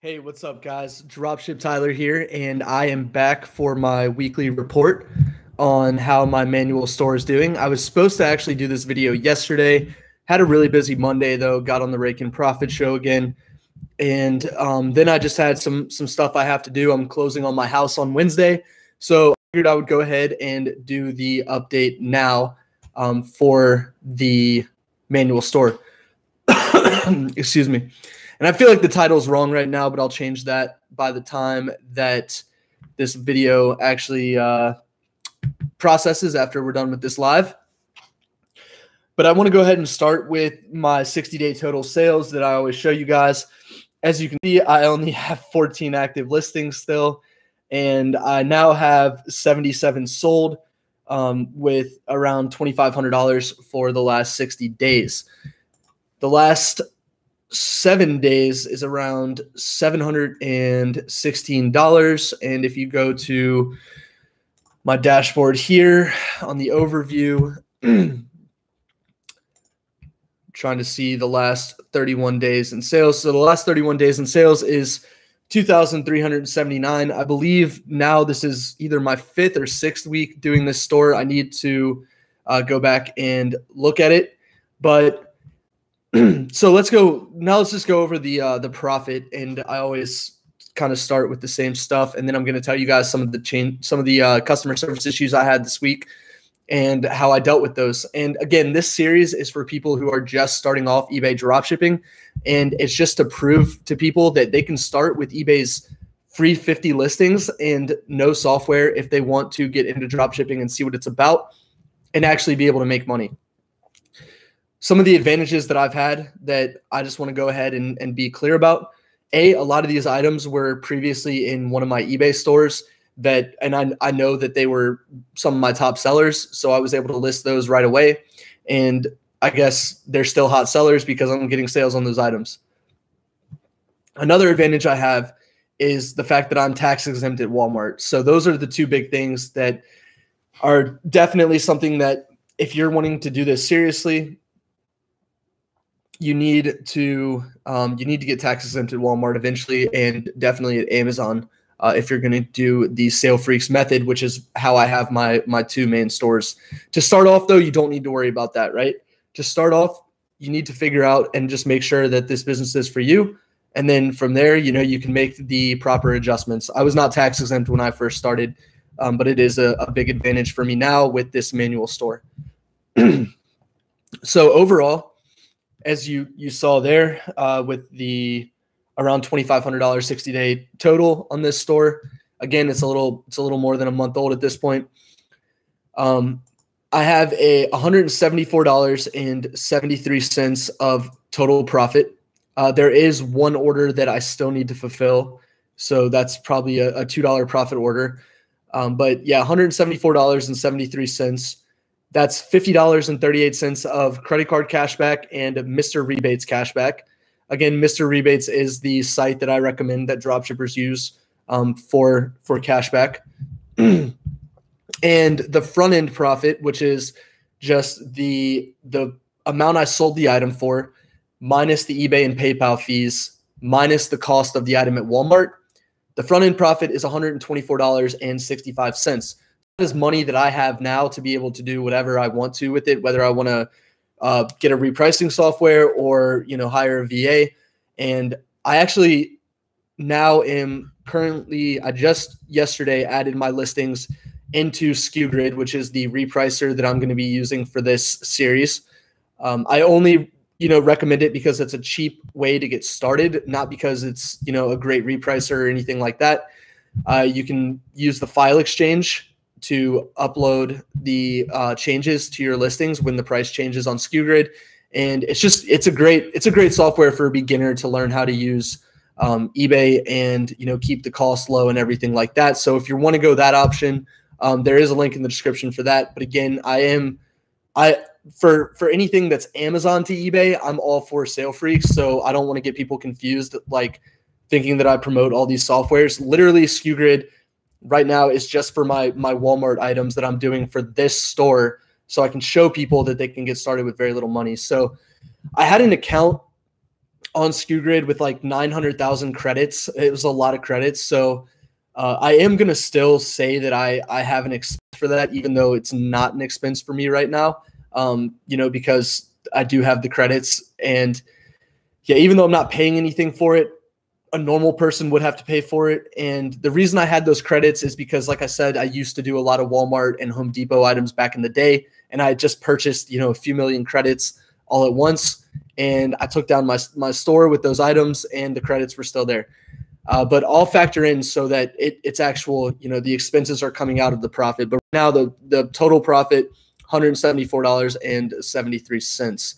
Hey, what's up, guys? Dropship Tyler here, and I am back for my weekly report on how my manual store is doing. I was supposed to actually do this video yesterday, had a really busy Monday though, got on the Rake and Profit show again, and then I just had some stuff I have to do. I'm closing on my house on Wednesday, so I figured I would go ahead and do the update now for the manual store. Excuse me. And I feel like the title is wrong right now, but I'll change that by the time that this video actually processes after we're done with this live. But I want to go ahead and start with my 60-day total sales that I always show you guys. As you can see, I only have 14 active listings still, and I now have 77 sold with around $2,500 for the last 60 days. The last 7 days is around $716. And if you go to my dashboard here on the overview, trying to see the last 31 days in sales. So the last 31 days in sales is 2,379. I believe now this is either my 5th or 6th week doing this store. I need to go back and look at it, but so let's just go over the profit, and I always kind of start with the same stuff, and then I'm going to tell you guys some of the customer service issues I had this week and how I dealt with those. And again, this series is for people who are just starting off eBay dropshipping, and it's just to prove to people that they can start with eBay's free 50 listings and no software if they want to get into dropshipping and see what it's about and actually be able to make money. Some of the advantages that I've had that I just want to go ahead and be clear about. A lot of these items were previously in one of my eBay stores and I know that they were some of my top sellers, so I was able to list those right away. And I guess they're still hot sellers because I'm getting sales on those items. Another advantage I have is the fact that I'm tax exempt at Walmart. So those are the two big things that are definitely something that if you're wanting to do this seriously, you need to get tax exempt at Walmart eventually, and definitely at Amazon if you're going to do the Sale Freaks method, which is how I have my two main stores. To start off, though, you don't need to worry about that, right? To start off, you need to figure out and just make sure that this business is for you, and then from there, you can make the proper adjustments. I was not tax exempt when I first started, but it is a big advantage for me now with this manual store. So overall, as you saw there, with the around $2,500 60-day total on this store. Again, it's a little more than a month old at this point. I have a $174.73 of total profit. There is one order that I still need to fulfill, so that's probably a $2 profit order. But yeah, $174.73. That's $50.38 of credit card cashback and Mr. Rebates cashback. Again, Mr. Rebates is the site that I recommend that dropshippers use for cashback. And the front end profit, which is just the amount I sold the item for, minus the eBay and PayPal fees, minus the cost of the item at Walmart. The front end profit is $124.65. Is money that I have now to be able to do whatever I want to with it, whether I want to get a repricing software or hire a VA. And I actually now am currently, I just yesterday added my listings into SKU which is the repricer that I'm going to be using for this series. I only recommend it because it's a cheap way to get started, not because it's a great repricer or anything like that. You can use the file exchange to upload the changes to your listings when the price changes on SKU. And it's a great software for a beginner to learn how to use eBay and keep the cost low and everything like that. So if you want to go that option, there is a link in the description for that. But again, for anything that's Amazon to eBay, I'm all for Sale Freaks. So I don't want to get people confused, like thinking that I promote all these softwares. Literally, SKU right now is just for my Walmart items that I'm doing for this store, so I can show people that they can get started with very little money. So I had an account on SkuGrid with like 900,000 credits. It was a lot of credits. So I am going to still say that I have an expense for that, even though it's not an expense for me right now, because I do have the credits. And yeah, even though I'm not paying anything for it, a normal person would have to pay for it. And the reason I had those credits is because, like I said, I used to do a lot of Walmart and Home Depot items back in the day. And I had just purchased, a few million credits all at once. And I took down my store with those items and the credits were still there. But I'll factor in so that it's actual, the expenses are coming out of the profit. But now the total profit, $174.73.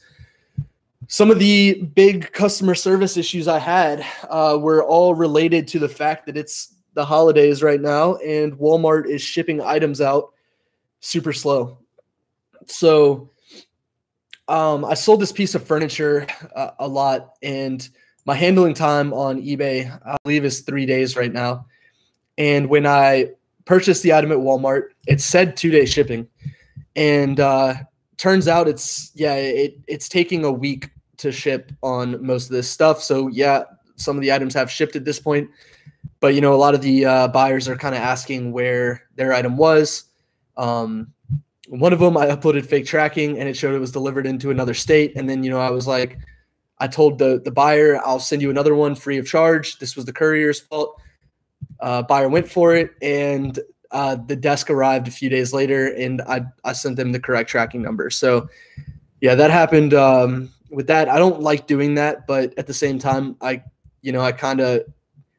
Some of the big customer service issues I had were all related to the fact that it's the holidays right now and Walmart is shipping items out super slow. So I sold this piece of furniture a lot, and my handling time on eBay, I believe, is 3 days right now. And when I purchased the item at Walmart, it said 2-day shipping. And turns out it's taking a week to ship on most of this stuff. So yeah, some of the items have shipped at this point, but a lot of the buyers are kind of asking where their item was. One of them, I uploaded fake tracking and it showed it was delivered into another state. And then, I was like, I told the buyer, I'll send you another one free of charge. This was the courier's fault. Buyer went for it, and the desk arrived a few days later, and I sent them the correct tracking number. So yeah, that happened. With that, I don't like doing that, but at the same time,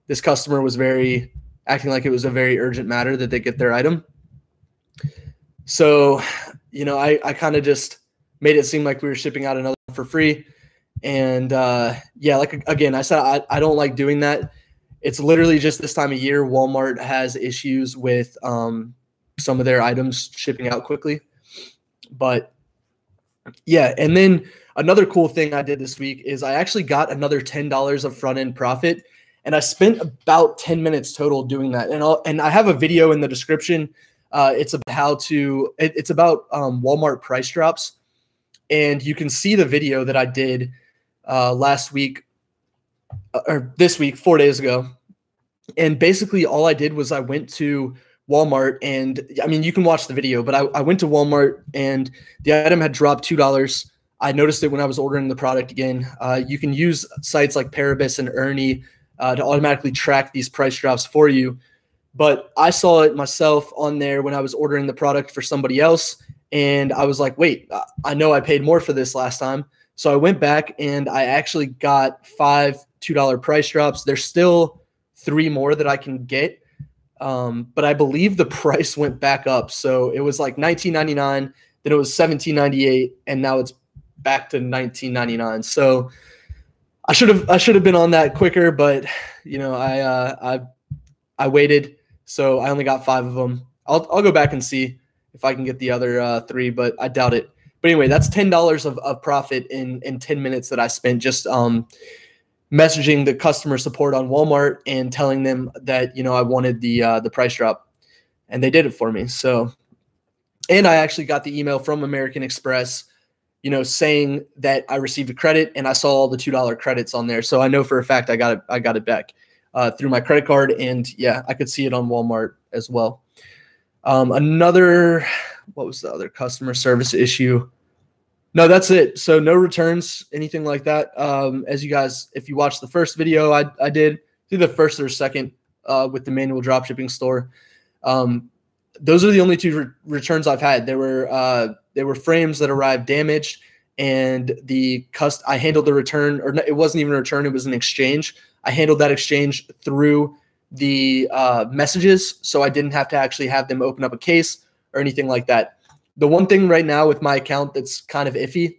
this customer was acting like it was a very urgent matter that they get their item. So, I kind of just made it seem like we were shipping out another one for free. And again, I said, I don't like doing that. It's literally just this time of year, Walmart has issues with some of their items shipping out quickly. But yeah, and then another cool thing I did this week is I actually got another $10 of front-end profit, and I spent about 10 minutes total doing that. And I have a video in the description. It's about Walmart price drops, and you can see the video that I did last week or this week, 4 days ago. And basically all I did was I went to Walmart, and I mean, you can watch the video, but I went to Walmart and the item had dropped $2. I noticed it when I was ordering the product again. You can use sites like Paribus and Ernie to automatically track these price drops for you. But I saw it myself on there when I was ordering the product for somebody else. And I was like, wait, I know I paid more for this last time. So I went back and I actually got 5 $2 price drops. There's still 3 more that I can get. But I believe the price went back up. So it was like $19.99, then it was $17.98, and now it's back to $19.99. So I should have been on that quicker, but I waited. So I only got 5 of them. I'll go back and see if I can get the other 3, but I doubt it. But anyway, that's $10 of profit in 10 minutes that I spent just messaging the customer support on Walmart and telling them that, I wanted the price drop, and they did it for me. So, and I actually got the email from American Express, saying that I received a credit, and I saw all the $2 credits on there. So I know for a fact I got it back through my credit card, and yeah, I could see it on Walmart as well. What was the other customer service issue? No, that's it. So no returns, anything like that. As you guys, if you watched the first video I did, either the first or second with the manual dropshipping store, those are the only 2 returns I've had. There were frames that arrived damaged, and I handled the return, or it wasn't even a return, it was an exchange. I handled that exchange through the messages, so I didn't have to actually have them open up a case or anything like that. The one thing right now with my account that's kind of iffy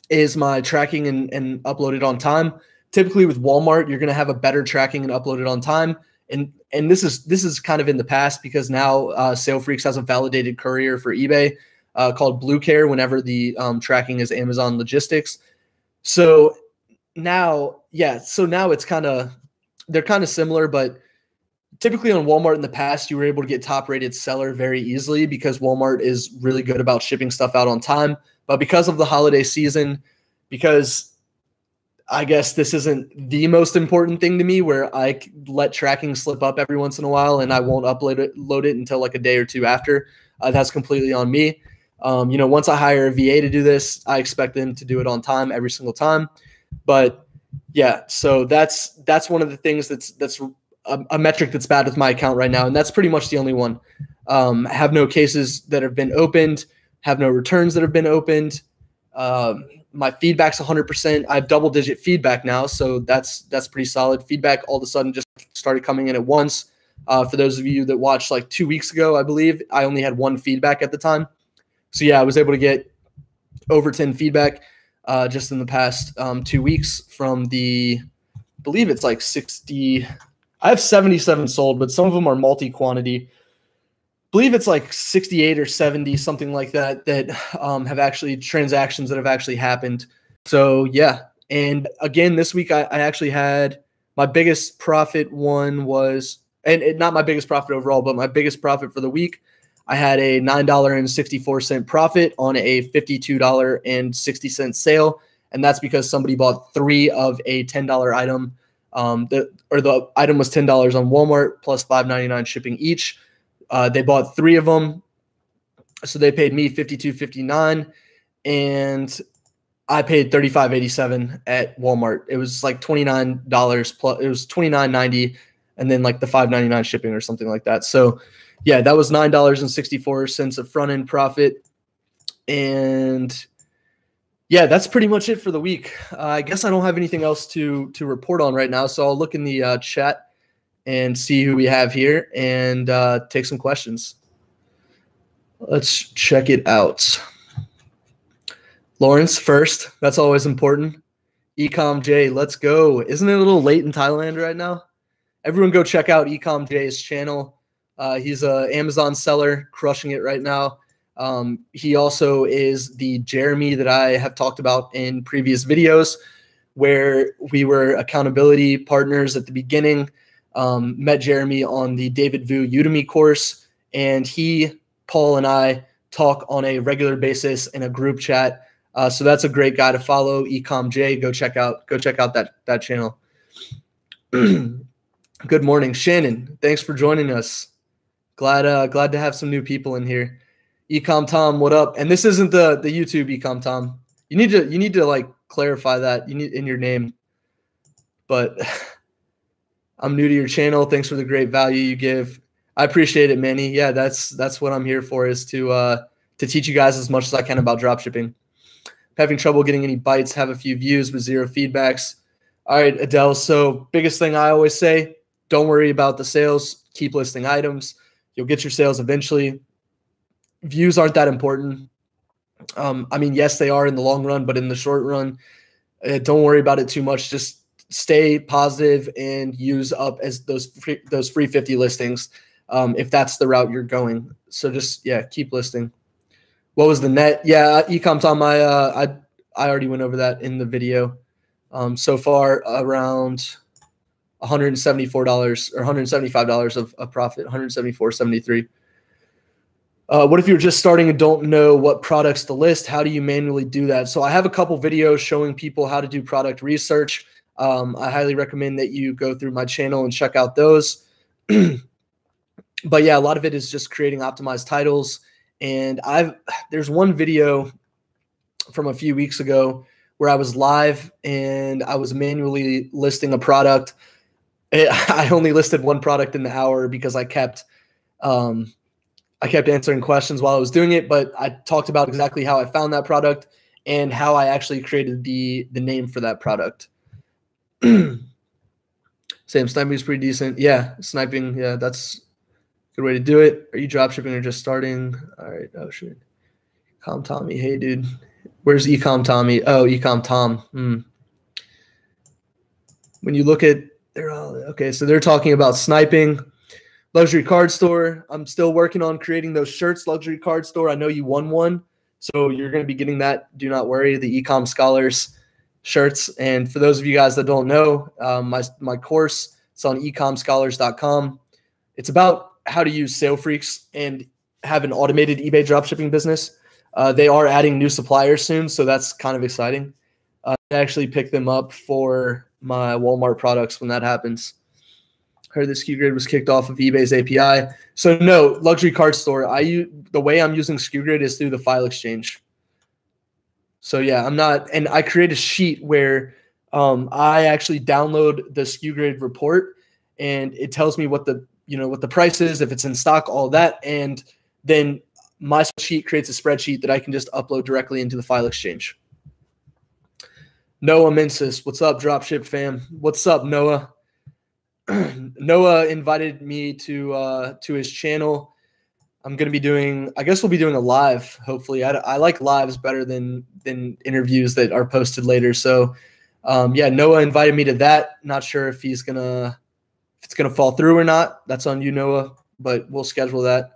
is my tracking and uploaded on time. Typically with Walmart, you're going to have a better tracking and uploaded on time. And this is kind of in the past, because now SaleFreaks has a validated courier for eBay called Blue Care whenever the tracking is Amazon Logistics. So now it's they're kind of similar, but typically on Walmart in the past, you were able to get top-rated seller very easily because Walmart is really good about shipping stuff out on time. But because of the holiday season, because I guess this isn't the most important thing to me, where I let tracking slip up every once in a while and I won't load it until like a day or two after. That's completely on me. Once I hire a VA to do this, I expect them to do it on time every single time. But yeah, so that's one of the things that's a metric that's bad with my account right now, and that's pretty much the only one. Have no cases that have been opened, have no returns that have been opened. My feedback's 100%. I have double-digit feedback now, so that's pretty solid. Feedback all of a sudden just started coming in at once. For those of you that watched like 2 weeks ago, I believe, I only had one feedback at the time. So yeah, I was able to get over 10 feedback just in the past 2 weeks from I believe it's like 60. I have 77 sold, but some of them are multi-quantity. Believe it's like 68 or 70, something like that have actually transactions that have actually happened. So yeah. And again, this week I actually had my biggest profit one was, and not my biggest profit overall, but my biggest profit for the week. I had a $9.64 profit on a $52.60 sale. And that's because somebody bought 3 of a $10 item. The item was $10 on Walmart plus $5.99 shipping each. They bought 3 of them, so they paid me $52.59, and I paid $35.87 at Walmart. It was like $29 plus. It was $29.90, and then like the $5.99 shipping or something like that. So, yeah, that was $9.64 of front end profit, and yeah, that's pretty much it for the week. I guess I don't have anything else to report on right now, so I'll look in the chat and see who we have here and take some questions. Let's check it out. Lawrence first. That's always important. Ecom J, let's go. Isn't it a little late in Thailand right now? Everyone go check out Ecom J's channel. He's an Amazon seller, crushing it right now. He also is the Jeremy that I have talked about in previous videos, where we were accountability partners at the beginning. Met Jeremy on the David Vu Udemy course, and Paul and I talk on a regular basis in a group chat. So that's a great guy to follow. Ecom J, go check out that channel. Good morning, Shannon. Thanks for joining us. Glad to have some new people in here. Ecom Tom, what up? And this isn't the YouTube Ecom Tom. You need to like clarify that in your name. But I'm new to your channel. Thanks for the great value you give. I appreciate it, Manny. Yeah, that's what I'm here for, is to teach you guys as much as I can about dropshipping. Having trouble getting any bites, have a few views with 0 feedbacks. All right, Adele. So biggest thing I always say, don't worry about the sales. Keep listing items. You'll get your sales eventually. Views aren't that important. I mean, yes, they are in the long run, but in the short run, don't worry about it too much. Just stay positive and use up as those free 50 listings if that's the route you're going. So just, yeah, keep listing. What was the net? Yeah, Ecom Tom, I already went over that in the video. So far around $174 or $175 of profit, $174.73. What if you're just starting and don't know what products to list? How do you manually do that? So I have a couple videos showing people how to do product research. I highly recommend that you go through my channel and check out those. But yeah, a lot of it is just creating optimized titles. And there's one video from a few weeks ago where I was live and I was manually listing a product. I only listed one product in the hour because I kept answering questions while I was doing it, but I talked about exactly how I found that product and how I actually created the name for that product. Sam, sniping is pretty decent. Yeah, sniping. Yeah, that's a good way to do it. Are you dropshipping or just starting? All right. Oh, shit. Ecom Tommy. Hey, dude. Where's Ecom Tommy? Oh, Ecom Tom. When you look at, okay, so they're talking about sniping. Luxury card store. I'm still working on creating those shirts. Luxury card store. I know you won one, so you're going to be getting that. Do not worry. The Ecom Scholars shirts. And for those of you guys that don't know, my course, it's on ecomscholars.com. It's about how to use Sale Freaks and have an automated eBay dropshipping business. They are adding new suppliers soon, so that's kind of exciting. actually pick them up for my Walmart products when that happens. Heard the SKU grid was kicked off of eBay's API. So no, luxury card store. The way I'm using SKU grid is through the file exchange. So yeah, I'm not, and I create a sheet where I actually download the SKU grid report, and it tells me what the price is, if it's in stock, all that, and then my sheet creates a spreadsheet that I can just upload directly into the file exchange. Noah Mensis, what's up, Dropship fam? What's up, Noah? Noah invited me to his channel. I'm going to be doing, I guess we'll be doing a live, hopefully. I like lives better than interviews that are posted later. So, yeah, Noah invited me to that. Not sure if it's going to fall through or not. That's on you, Noah, but we'll schedule that.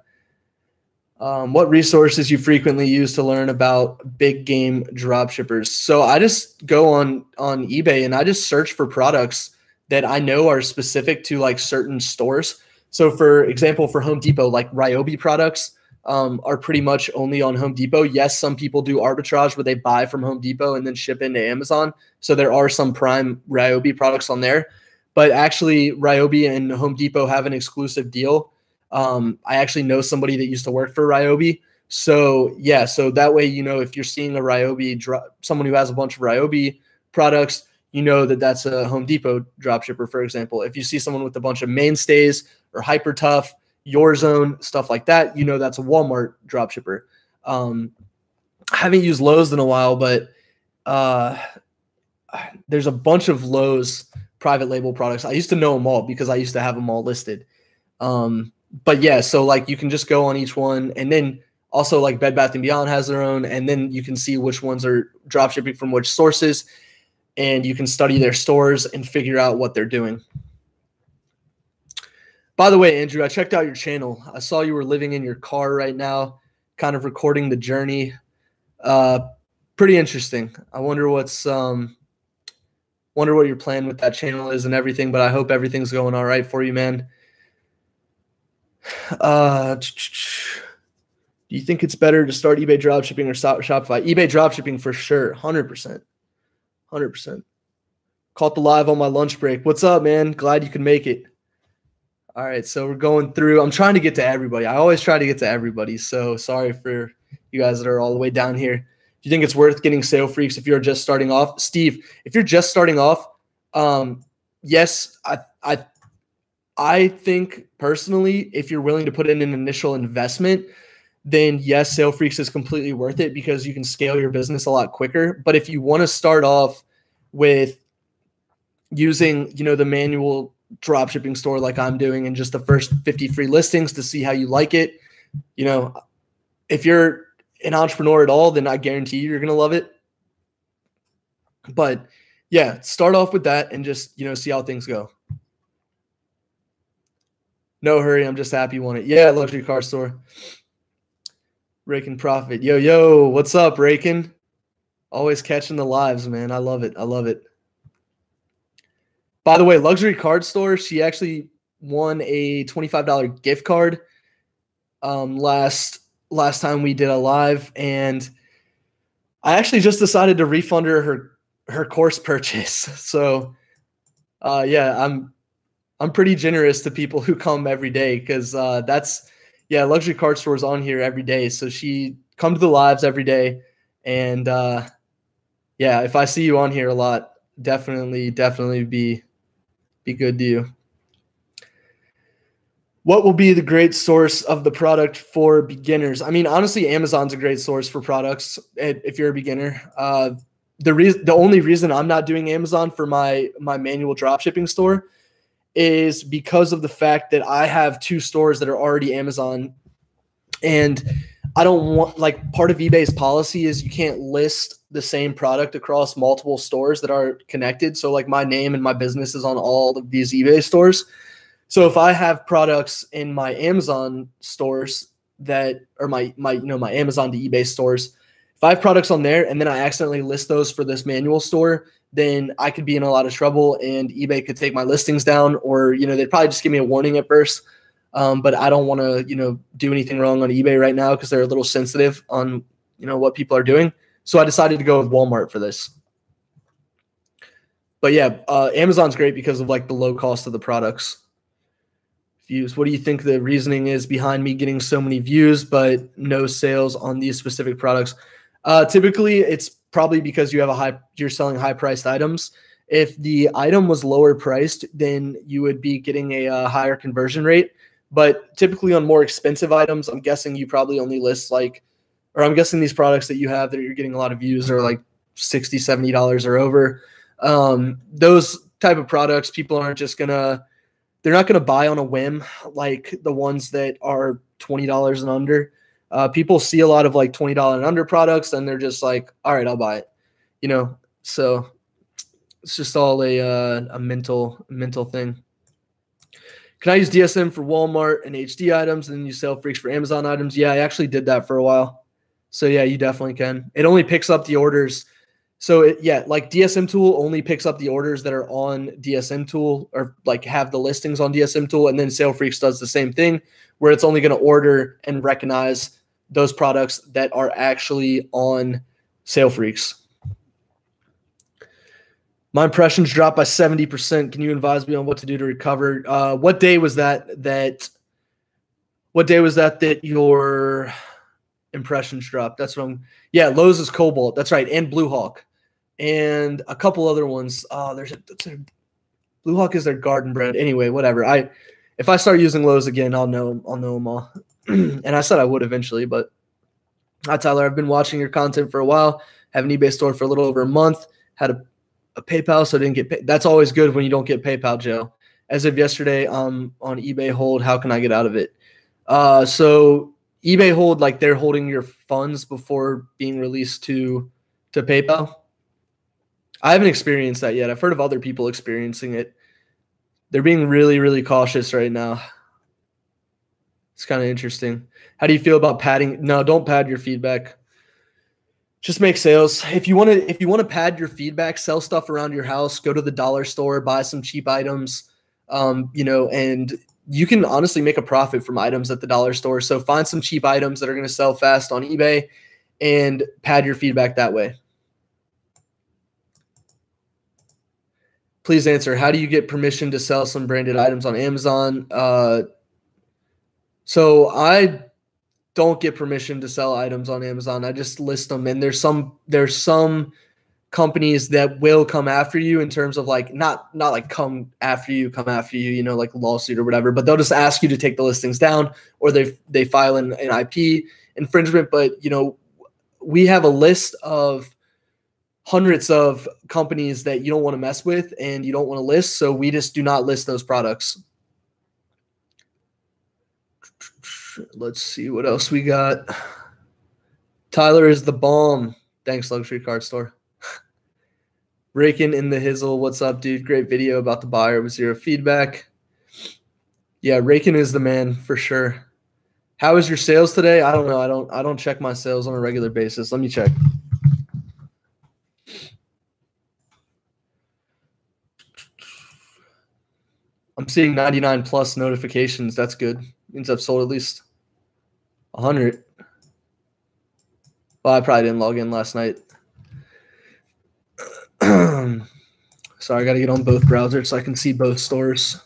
What resources you frequently use to learn about big game dropshippers? So I just go on eBay and I just search for products that I know are specific to like certain stores. So for example, for Home Depot, like Ryobi products are pretty much only on Home Depot. Yes, some people do arbitrage where they buy from Home Depot and then ship into Amazon. So there are some prime Ryobi products on there. But actually, Ryobi and Home Depot have an exclusive deal. I actually know somebody that used to work for Ryobi. So yeah, so that way, if you're seeing a Ryobi, someone who has a bunch of Ryobi products, you know that that's a Home Depot dropshipper, for example. If you see someone with a bunch of Mainstays or Hyper Tough, Your Zone, stuff like that, that's a Walmart dropshipper. I haven't used Lowe's in a while, but there's a bunch of Lowe's private label products. I used to know them all because I used to have them all listed. But yeah, so like you can just go on each one, and then also like Bed Bath & Beyond has their own, and then you can see which ones are dropshipping from which sources, and you can study their stores and figure out what they're doing. By the way, Andrew, I checked out your channel. I saw you were living in your car right now, kind of recording the journey. Pretty interesting. I wonder what your plan with that channel is and everything, but I hope everything's going all right for you, man. Do you think it's better to start eBay dropshipping or Shopify? eBay dropshipping for sure, 100%. 100%. Caught the live on my lunch break. What's up, man? Glad you could make it. All right, so we're going through. I'm trying to get to everybody. I always try to get to everybody, so sorry for you guys that are all the way down here. Do you think it's worth getting Sale Freaks if you're just starting off? Steve, if you're just starting off, yes, I think personally, if you're willing to put in an initial investment, then yes, Sale Freaks is completely worth it because you can scale your business a lot quicker. But if you want to start off with using, the manual dropshipping store like I'm doing and just the first 50 free listings to see how you like it, if you're an entrepreneur at all, then I guarantee you're going to love it. But yeah, start off with that and just, see how things go. No hurry. I'm just happy you want it. Yeah, luxury car store. Rakin Profit. Yo, what's up, Rakin? Always catching the lives, man. I love it. I love it. By the way, luxury card store, she actually won a $25 gift card last time we did a live, and I actually just decided to refund her course purchase. So yeah, I'm pretty generous to people who come every day because luxury card store is on here every day. So she come to the lives every day. And yeah, if I see you on here a lot, definitely be good to you. What will be the great source of the product for beginners? I mean, honestly, Amazon's a great source for products if you're a beginner. The only reason I'm not doing Amazon for my manual dropshipping store is because of the fact that I have 2 stores that are already Amazon, and I don't want, like, part of eBay's policy is you can't list the same product across multiple stores that are connected. So like my name and my business is on all of these eBay stores. So if I have products in my Amazon stores that are my Amazon to eBay stores, if I have products on there and then I accidentally list those for this manual store, then I could be in a lot of trouble and eBay could take my listings down, or, they'd probably just give me a warning at first. But I don't want to, do anything wrong on eBay right now because they're a little sensitive on, what people are doing. So I decided to go with Walmart for this. But yeah, Amazon's great because of like the low cost of the products. Views. What do you think the reasoning is behind me getting so many views but no sales on these specific products? Typically, it's probably because you're selling high priced items. If the item was lower priced, then you would be getting a higher conversion rate. But typically on more expensive items, I'm guessing you probably only list I'm guessing these products that you have that you're getting a lot of views are like $60, $70 or over. Those type of products, people aren't just they're not going to buy on a whim like the ones that are $20 and under. People see a lot of like $20 and under products and they're just like, all right, I'll buy it. So it's just all a mental thing. Can I use DSM for Walmart and HD items and then use Sale Freaks for Amazon items? Yeah, I actually did that for a while. So yeah, you definitely can. It only picks up the orders. So like DSM Tool only picks up the orders that are on DSM Tool or like have the listings on DSM Tool, and then Sale Freaks does the same thing where it's only going to order and recognize those products that are actually on Sale Freaks. My impressions dropped by 70%. Can you advise me on what to do to recover? What day was that your impressions dropped? That's what yeah, Lowe's is Cobalt. That's right. And Blue Hawk. And a couple other ones. Blue Hawk is their garden brand. Anyway, whatever. If I start using Lowe's again, I'll know them all. And I said I would eventually, but hi Tyler, I've been watching your content for a while. Have an eBay store for a little over a month. Had a PayPal, so I didn't get paid. That's always good when you don't get PayPal, Joe. As of yesterday, on eBay hold. How can I get out of it? So eBay hold, like they're holding your funds before being released to PayPal. I haven't experienced that yet. I've heard of other people experiencing it. They're being really, really cautious right now. It's kind of interesting. How do you feel about padding? No, don't pad your feedback. Just make sales. If you want to pad your feedback, sell stuff around your house, go to the dollar store, buy some cheap items, and you can honestly make a profit from items at the dollar store. So find some cheap items that are going to sell fast on eBay and pad your feedback that way. Please answer. How do you get permission to sell some branded items on Amazon? So I don't get permission to sell items on Amazon. I just list them, and there's some companies that will come after you in terms of like not like come after you, like a lawsuit or whatever, but they'll just ask you to take the listings down, or they file an IP infringement. But we have a list of hundreds of companies that you don't want to mess with and you don't want to list, so we just do not list those products. Let's see what else we got. Tyler is the bomb. Thanks, Luxury Card Store. Raking in the Hizzle. What's up, dude? Great video about the buyer with zero feedback. Yeah, Raking is the man for sure. How is your sales today? I don't know. I don't check my sales on a regular basis. Let me check. I'm seeing 99 plus notifications. That's good. Means I've sold at least 100. Well, I probably didn't log in last night. Sorry, I got to get on both browsers so I can see both stores.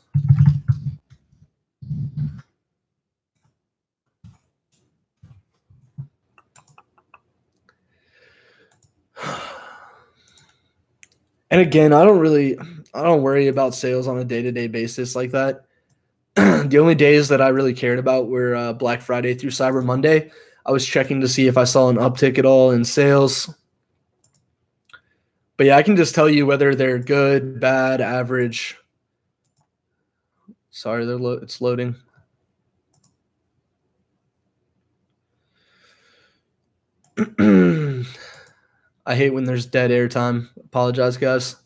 And again, I don't worry about sales on a day-to-day basis like that. The only days that I really cared about were Black Friday through Cyber Monday. I was checking to see if I saw an uptick at all in sales. But yeah, I can just tell you whether they're good, bad, average. Sorry, it's loading. I hate when there's dead air time. Apologize, guys.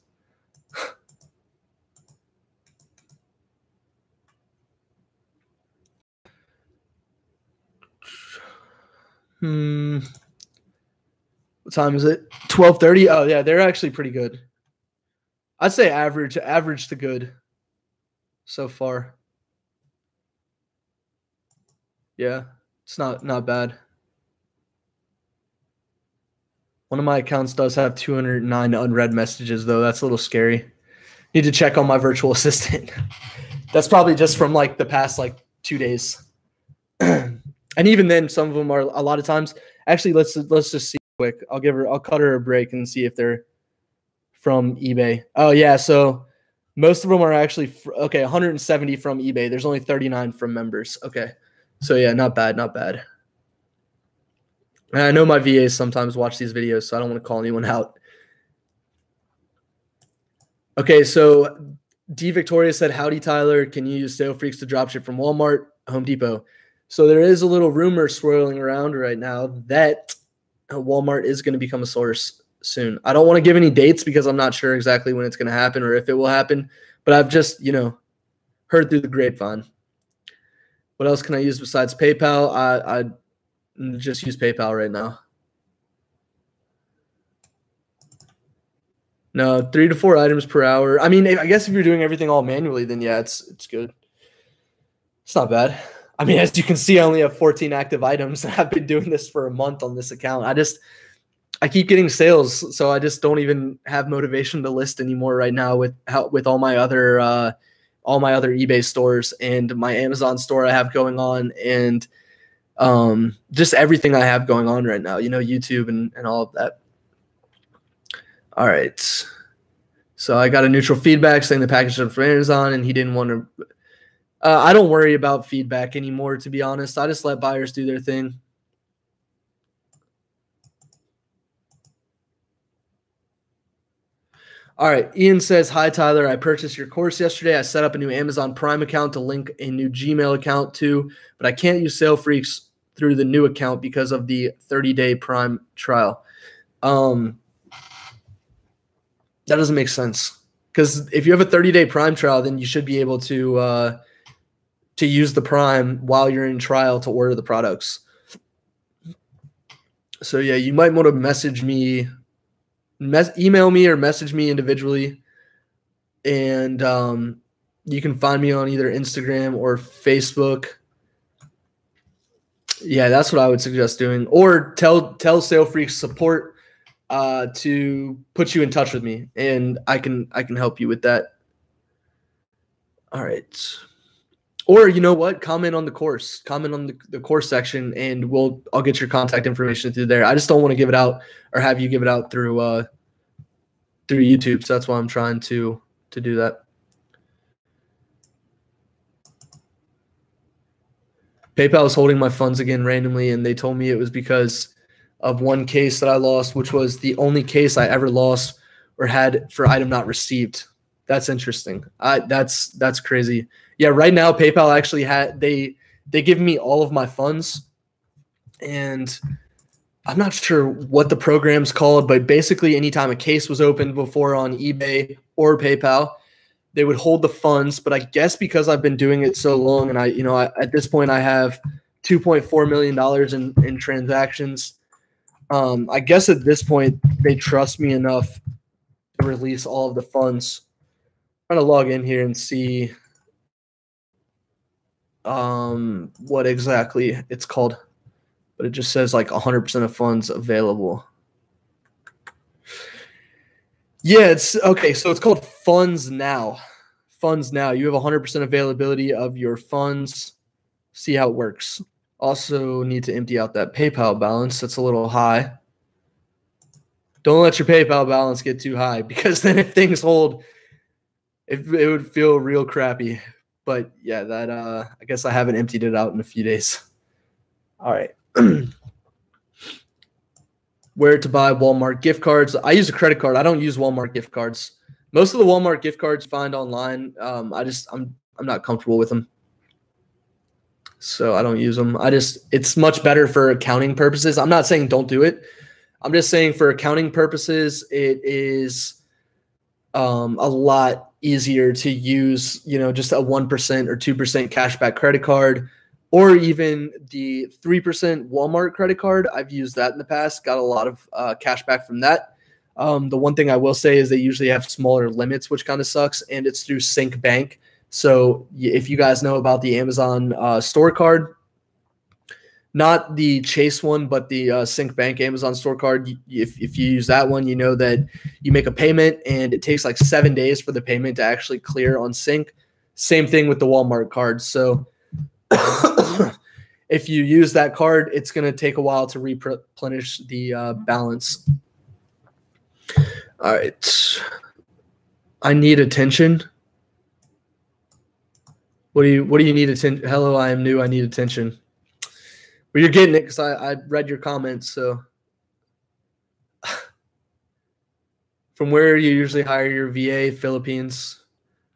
What time is it? 12:30. Oh yeah, they're actually pretty good. I'd say average to good so far. Yeah, it's not bad. One of my accounts does have 209 unread messages, though. That's a little scary. Need to check on my virtual assistant. That's probably just from like the past like 2 days. And even then, some of them are a lot of times. Actually, let's just see quick. I'll cut her a break and see if they're from eBay. Oh yeah, so most of them are actually okay. 170 from eBay. There's only 39 from members. Okay, so yeah, not bad, not bad. And I know my VAs sometimes watch these videos, so I don't want to call anyone out. Okay, so D Victoria said, "Howdy, Tyler. Can you use Sale Freaks to dropship from Walmart, Home Depot?" So there is a little rumor swirling around right now that Walmart is going to become a source soon. I don't want to give any dates because I'm not sure exactly when it's going to happen or if it will happen, but I've just, heard through the grapevine. What else can I use besides PayPal? I just use PayPal right now. No, 3 to 4 items per hour. I mean, I guess if you're doing everything all manually, then yeah, it's good. It's not bad. I mean, as you can see, I only have 14 active items. I've been doing this for a month on this account. I keep getting sales, so I just don't even have motivation to list anymore right now with all my other eBay stores and my Amazon store I have going on, and just everything I have going on right now. YouTube and all of that. All right. So I got a neutral feedback saying the package is from Amazon, and he didn't want to. I don't worry about feedback anymore, to be honest. I just let buyers do their thing. All right. Ian says, "Hi, Tyler. I purchased your course yesterday. I set up a new Amazon Prime account to link a new Gmail account to, but I can't use Sale Freaks through the new account because of the 30-day Prime trial." That doesn't make sense, because if you have a 30-day Prime trial, then you should be able to use the Prime while you're in trial to order the products. So yeah, you might want to message me, email me or message me individually, and you can find me on either Instagram or Facebook. Yeah, that's what I would suggest doing, or tell Sale Freaks support to put you in touch with me, and I can help you with that. All right. Or you know what? Comment on the course. Comment on the course section, and I'll get your contact information through there. I just don't want to give it out or have you give it out through YouTube. So that's why I'm trying to do that. PayPal is holding my funds again randomly, and they told me it was because of one case that I lost, which was the only case I ever lost or had for item not received. That's interesting. That's crazy. Yeah, right now PayPal actually they give me all of my funds, and I'm not sure what the program's called, but basically anytime a case was opened before on eBay or PayPal, they would hold the funds. But I guess because I've been doing it so long, and I at this point I have $2.4 million in transactions. I guess at this point they trust me enough to release all of the funds. I'm trying to log in here and see what exactly it's called, but it just says like 100% of funds available. Yeah, it's okay. So it's called Funds Now. Funds Now. You have 100% availability of your funds. See how it works. Also need to empty out that PayPal balance. That's a little high. Don't let your PayPal balance get too high, because then if things hold, it would feel real crappy. But yeah, that I guess I haven't emptied it out in a few days. All right. Where to buy Walmart gift cards? I use a credit card. I don't use Walmart gift cards. Most of the Walmart gift cards you find online, I'm not comfortable with them, so I don't use them. It's much better for accounting purposes. I'm not saying don't do it. I'm just saying for accounting purposes, it is a lot easier to use, just a 1% or 2% cashback credit card, or even the 3% Walmart credit card. I've used that in the past, got a lot of cashback from that. The one thing I will say is they usually have smaller limits, which kind of sucks, and it's through Sync Bank. So if you guys know about the Amazon store card, not the Chase one, but the Sync Bank Amazon store card. If you use that one, you know that you make a payment and it takes like 7 days for the payment to actually clear on Sync. Same thing with the Walmart card. So if you use that card, it's going to take a while to replenish the balance. All right. I need attention. What do you need attention? Hello, I am new. I need attention. Well, you're getting it because I read your comments. So from where you usually hire your VA? Philippines.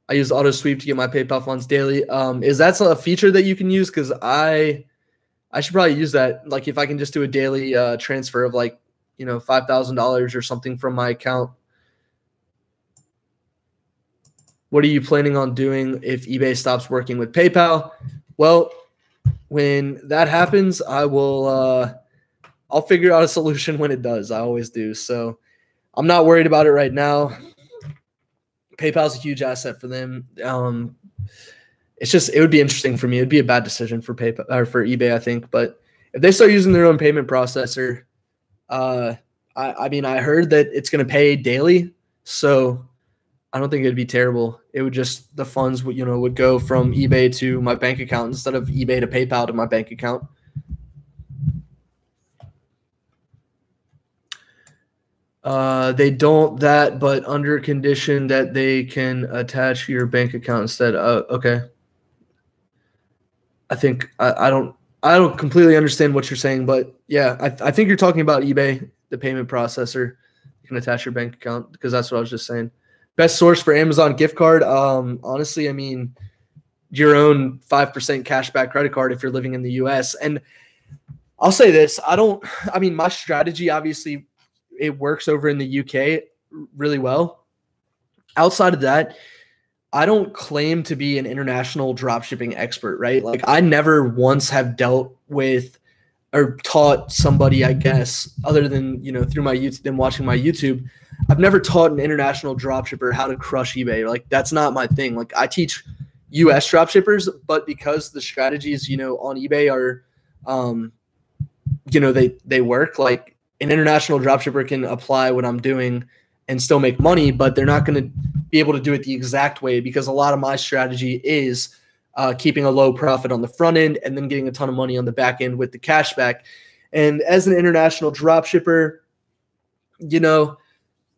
I use auto sweep to get my PayPal funds daily. Is that a feature that you can use? Because I should probably use that. Like if I can just do a daily transfer of like, $5,000 or something from my account. What are you planning on doing if eBay stops working with PayPal? Well, when that happens, I'll figure out a solution when it does. I always do. So I'm not worried about it right now. PayPal's a huge asset for them. It would be interesting for me. It'd be a bad decision for PayPal or for eBay, I think. But if they start using their own payment processor, I heard that it's going to pay daily. So I don't think it'd be terrible. It would just, the funds would go from eBay to my bank account instead of eBay to PayPal to my bank account. They don't that, but under condition that they can attach your bank account instead. Okay. I think I don't completely understand what you're saying, but yeah, I think you're talking about eBay, the payment processor. You can attach your bank account because that's what I was just saying. Best source for Amazon gift card. Honestly, your own 5% cashback credit card if you're living in the US. And I'll say this, my strategy, obviously it works over in the UK really well. Outside of that, I don't claim to be an international dropshipping expert, right? Like I never once have dealt with or taught somebody, I guess, other than, through my YouTube, them watching my YouTube, I've never taught an international dropshipper how to crush eBay. Like that's not my thing. Like I teach US dropshippers, but because the strategies, on eBay are, they work. Like an international dropshipper can apply what I'm doing and still make money, but they're not going to be able to do it the exact way because a lot of my strategy is keeping a low profit on the front end and then getting a ton of money on the back end with the cashback. And as an international dropshipper,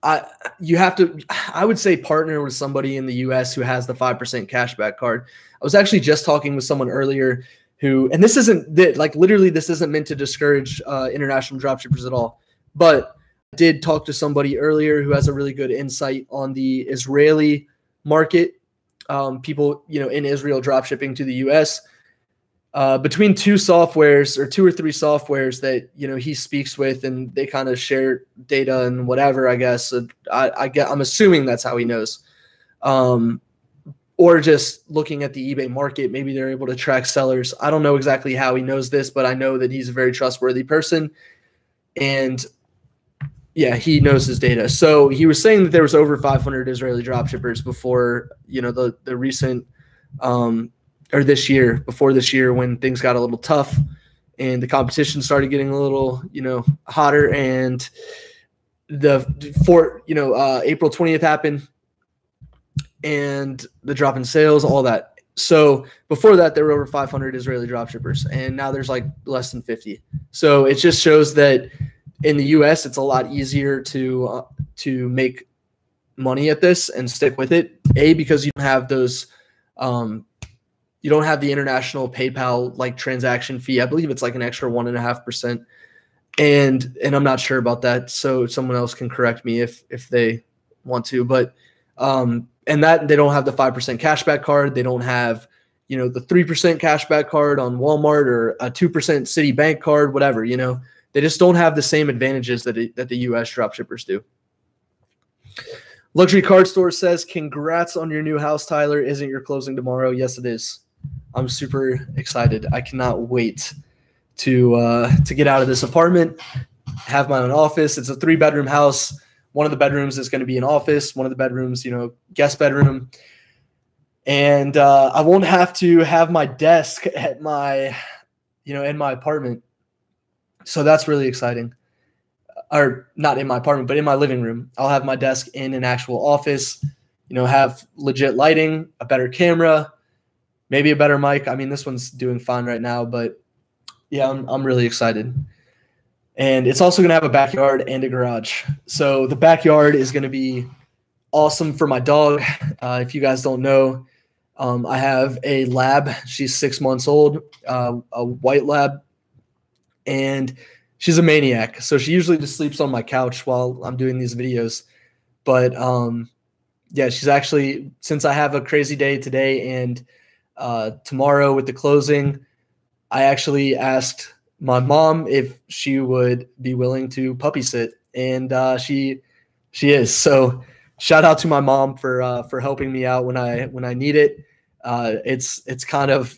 I would say partner with somebody in the US who has the 5% cashback card. I was actually just talking with someone earlier and this isn't literally this isn't meant to discourage international dropshippers at all, but I did talk to somebody earlier who has a really good insight on the Israeli market. People, in Israel dropshipping to the US. Between two or three softwares that he speaks with, and they kind of share data and whatever. I guess I'm assuming that's how he knows, or just looking at the eBay market. Maybe they're able to track sellers. I don't know exactly how he knows this, but I know that he's a very trustworthy person, and yeah, he knows his data. So he was saying that there was over 500 Israeli dropshippers before the recent. Or before this year when things got a little tough and the competition started getting a little, hotter, and April 20th happened and the drop in sales, all that. So before that, there were over 500 Israeli dropshippers, and now there's like less than 50. So it just shows that in the US, it's a lot easier to make money at this and stick with it. Because you don't have those, you don't have the international PayPal transaction fee. I believe it's like an extra 1.5%. And I'm not sure about that. So someone else can correct me if they want to, but, and that they don't have the 5% cashback card. They don't have, the 3% cashback card on Walmart or a 2% Citibank card, whatever, they just don't have the same advantages that the US dropshippers do. Luxury Card Store says, congrats on your new house, Tyler. Isn't your closing tomorrow? Yes, it is. I'm super excited. I cannot wait to get out of this apartment, have my own office. It's a 3-bedroom house. One of the bedrooms is going to be an office. One of the bedrooms, guest bedroom. And I won't have to have my desk at my, in my apartment. So that's really exciting. Or not in my apartment, but in my living room. I'll have my desk in an actual office, have legit lighting, a better camera, maybe a better mic. I mean, this one's doing fine right now, but yeah, I'm really excited. And it's also going to have a backyard and a garage. So the backyard is going to be awesome for my dog. If you guys don't know, I have a lab. She's 6 months old, a white lab, and she's a maniac. So she usually just sleeps on my couch while I'm doing these videos. But yeah, she's actually, since I have a crazy day today and tomorrow with the closing, I actually asked my mom if she would be willing to puppy sit, and she is. So shout out to my mom for helping me out when I need it. It's kind of,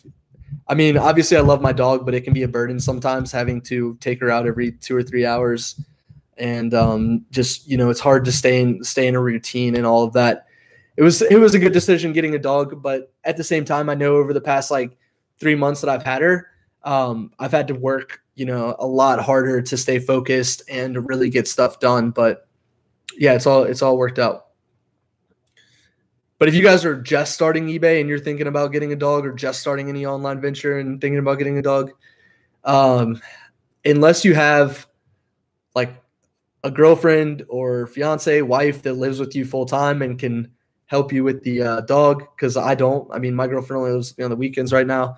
I mean, obviously I love my dog, but it can be a burden sometimes having to take her out every 2 or 3 hours, and just it's hard to stay in a routine and all of that. It was a good decision getting a dog, but at the same time, I know over the past like 3 months that I've had her, I've had to work a lot harder to stay focused and to really get stuff done. But yeah, it's all worked out. But if you guys are just starting eBay and you're thinking about getting a dog, or just starting any online venture and thinking about getting a dog, unless you have like a girlfriend or fiance, wife that lives with you full time and can help you with the dog, because I don't. I mean, my girlfriend only lives with me on the weekends right now.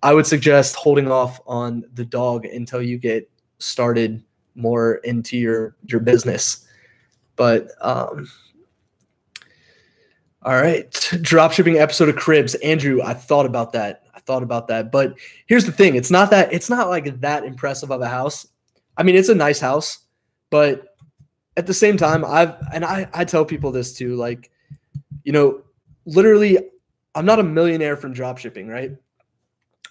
I would suggest holding off on the dog until you get started more into your business. But all right, dropshipping episode of Cribs. Andrew, I thought about that. But here's the thing. It's not like that impressive of a house. I mean, it's a nice house, but at the same time, I tell people this too, like, literally, I'm not a millionaire from dropshipping, right?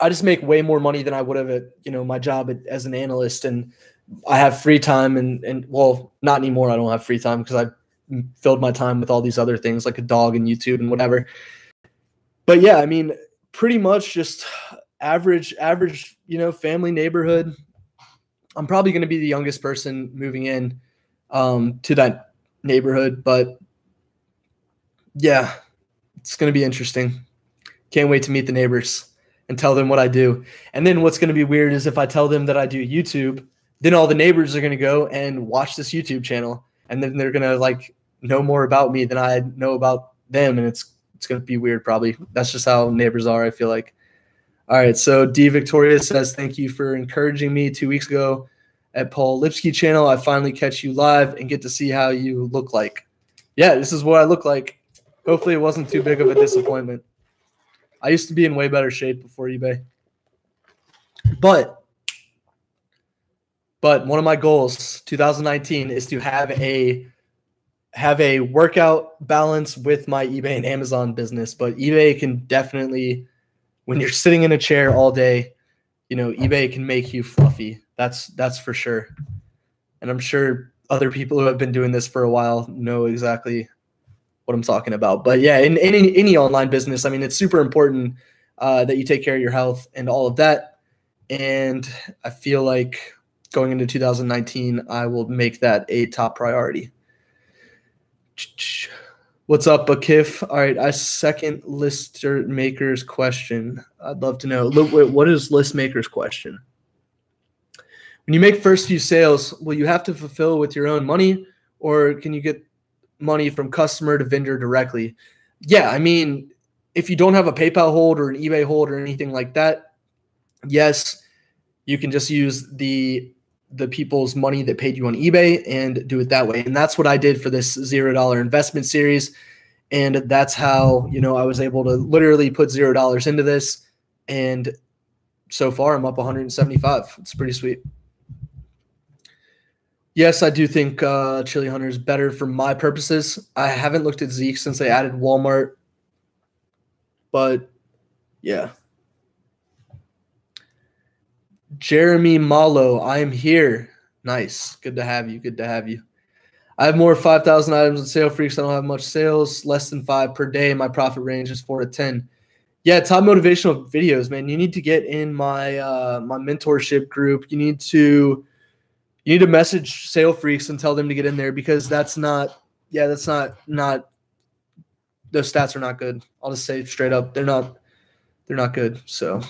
I just make way more money than I would have at, my job as an analyst, and I have free time and well, not anymore. I don't have free time because I filled my time with all these other things like a dog and YouTube and whatever. But yeah, I mean, pretty much just average, family neighborhood. I'm probably going to be the youngest person moving in to that neighborhood, but yeah, it's going to be interesting. Can't wait to meet the neighbors and tell them what I do. And then what's going to be weird is if I tell them that I do YouTube, then all the neighbors are going to go and watch this YouTube channel, and then they're going to like know more about me than I know about them. And it's going to be weird. Probably. That's just how neighbors are, I feel like. All right. So D Victoria says, thank you for encouraging me 2 weeks ago at Paul Lipsky channel. I finally catch you live and get to see how you look like. Yeah, this is what I look like. Hopefully it wasn't too big of a disappointment. I used to be in way better shape before eBay. But one of my goals, 2019, is to have a workout balance with my eBay and Amazon business. But eBay can definitely, when you're sitting in a chair all day, eBay can make you fluffy. That's for sure. And I'm sure other people who have been doing this for a while know exactly what I'm talking about. But yeah, in any online business, I mean, it's super important that you take care of your health and all of that. And I feel like going into 2019, I will make that a top priority. What's up, Akif? All right, I second Lister Maker's question. I'd love to know. What is List Maker's question? When you make first few sales, will you have to fulfill with your own money, or can you get money from customer to vendor directly? Yeah, I mean, if you don't have a PayPal hold or an eBay hold or anything like that, yes, you can just use the people's money that paid you on eBay and do it that way. And that's what I did for this $0 investment series. And that's how, I was able to literally put $0 into this. And so far I'm up 175. It's pretty sweet. Yes, I do think Chili Hunter is better for my purposes. I haven't looked at Zeke since they added Walmart, but yeah. Jeremy Malo, I am here. Nice. Good to have you. I have more 5,000 items on Sale Freaks. I don't have much sales, less than 5 per day. My profit range is 4 to 10. Yeah, top motivational videos, man. You need to get in my my mentorship group. You need to You need to message Sale Freaks and tell them to get in there, because that's not those stats are not good. I'll just say straight up, they're not good. So,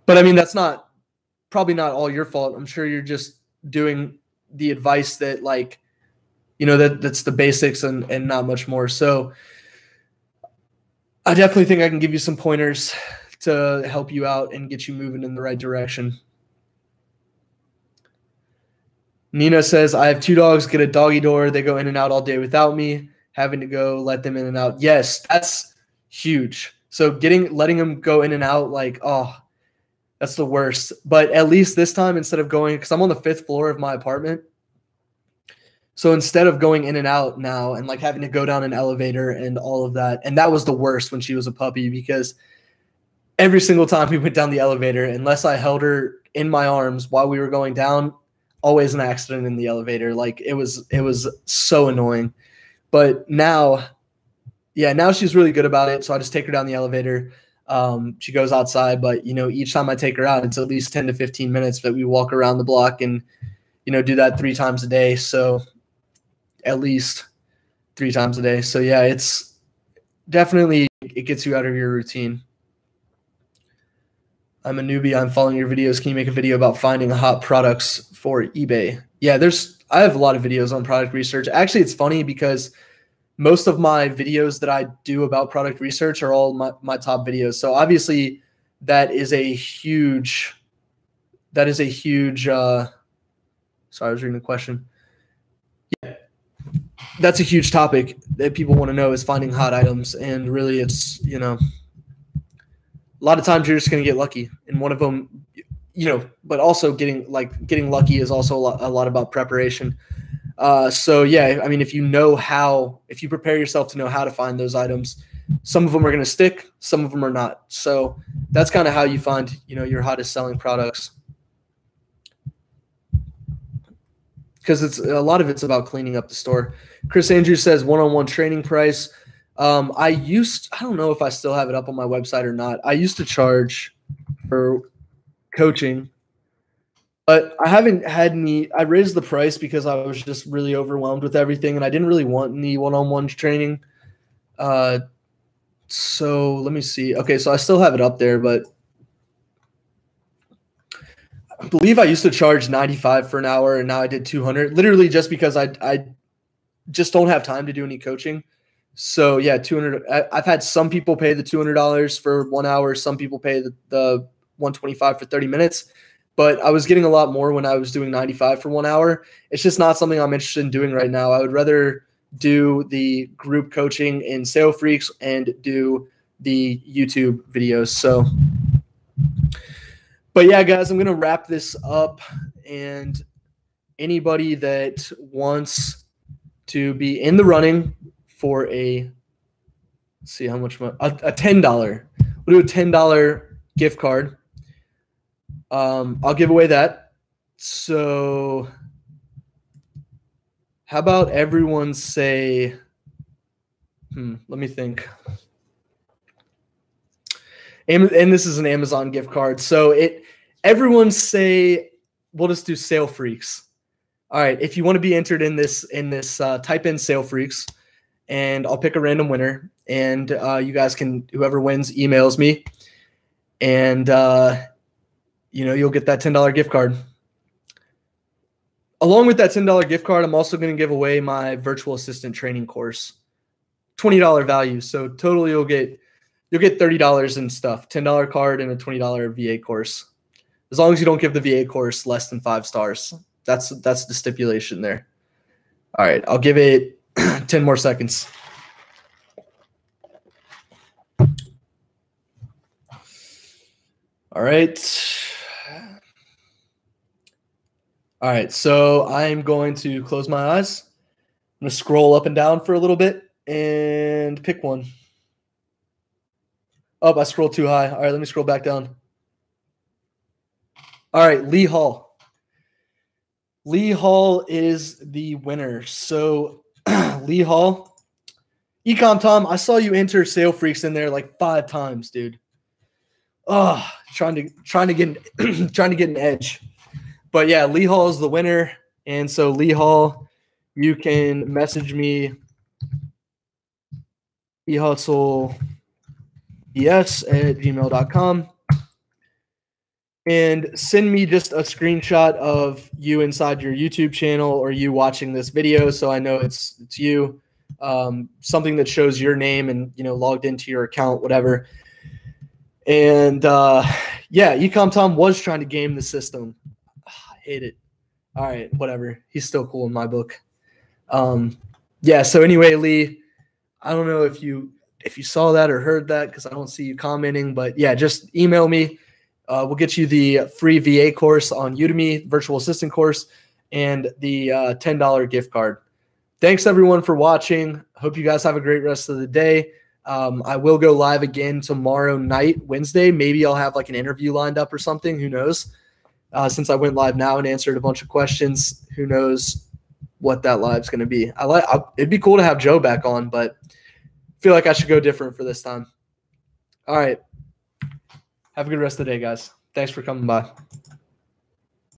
but I mean, that's probably not all your fault. I'm sure you're just doing the advice that, like, you know, that's the basics and not much more. So I definitely think I can give you some pointers to help you out and get you moving in the right direction. Nina says, I have 2 dogs, get a doggy door. They go in and out all day without me, having to go let them in and out. Yes, that's huge. So letting them go in and out, like, oh, that's the worst. But at least this time, instead of going, because I'm on the 5th floor of my apartment, so instead of going in and out now and like having to go down an elevator and all of that, and that was the worst when she was a puppy, because every single time we went down the elevator, unless I held her in my arms while we were going down, always an accident in the elevator. Like, it was so annoying. But now she's really good about it. So I just take her down the elevator. She goes outside, but, you know, each time I take her out, it's at least 10 to 15 minutes that we walk around the block and, you know, do that 3 times a day. So at least 3 times a day. So yeah, it's definitely, it gets you out of your routine. I'm a newbie. I'm following your videos. Can you make a video about finding hot products for eBay? Yeah, I have a lot of videos on product research. Actually, it's funny because most of my videos that I do about product research are all my top videos. So obviously that is a huge, sorry, I was reading the question. Yeah, that's a huge topic that people want to know, is finding hot items. And really, it's, you know, a lot of times you're just going to get lucky. And one of them, you know, but also getting lucky is also a lot about preparation. So yeah, I mean, if you prepare yourself to know how to find those items, some of them are going to stick, some of them are not. So that's kind of how you find, you know, your hottest selling products. Because a lot of it's about cleaning up the store. Chris Andrews says one-on-one training price. I don't know if I still have it up on my website or not. I used to charge for coaching, but I haven't had any. I raised the price because I was just really overwhelmed with everything, and I didn't really want any one-on-one training. So let me see. Okay, so I still have it up there, but I believe I used to charge $95 for an hour, and now I did $200, literally just because I just don't have time to do any coaching. So yeah, $200. I've had some people pay the $200 for 1 hour. Some people pay the $125 for 30 minutes. But I was getting a lot more when I was doing $95 for 1 hour. It's just not something I'm interested in doing right now. I would rather do the group coaching in Sale Freaks and do the YouTube videos. So, but yeah, guys, I'm going to wrap this up. And anybody that wants to be in the running for let's see how much money, a $10, we'll do a $10 gift card. I'll give away that. So how about everyone say, let me think. And this is an Amazon gift card. So everyone say, we'll just do Sale Freaks. All right. If you want to be entered in this, type in Sale Freaks, and I'll pick a random winner, and you guys can, whoever wins emails me, and you know, you'll get that $10 gift card. Along with that $10 gift card, I'm also going to give away my virtual assistant training course, $20 value. So totally you'll get $30 in stuff, $10 card and a $20 VA course. As long as you don't give the VA course less than 5 stars. That's the stipulation there. All right, I'll give it 10 more seconds. All right. All right, so I'm going to close my eyes. I'm going to scroll up and down for a little bit and pick one. Oh, I scrolled too high. All right, let me scroll back down. All right, Lee Hall. Lee Hall is the winner. So Lee Hall, Ecom Tom, I saw you enter Sale Freaks in there like 5 times, dude. Oh, trying to get an edge. But yeah, Lee Hall is the winner. And so Lee Hall, you can message me ehustlees@gmail.com and send me just a screenshot of you inside your YouTube channel or you watching this video, so I know it's you. Something that shows your name and logged into your account, whatever. And yeah, Ecom Tom was trying to game the system. I hate it. All right, whatever. He's still cool in my book. Yeah. So anyway, Lee, I don't know if you saw that or heard that because I don't see you commenting, but yeah, just email me. We'll get you the free VA course on Udemy, virtual assistant course, and the $10 gift card. Thanks everyone for watching. Hope you guys have a great rest of the day. I will go live again tomorrow night, Wednesday. Maybe I'll have like an interview lined up or something. Who knows? Since I went live now and answered a bunch of questions, who knows what that live's going to be. It'd be cool to have Joe back on, but I feel like I should go different for this time. All right. Have a good rest of the day, guys. Thanks for coming by.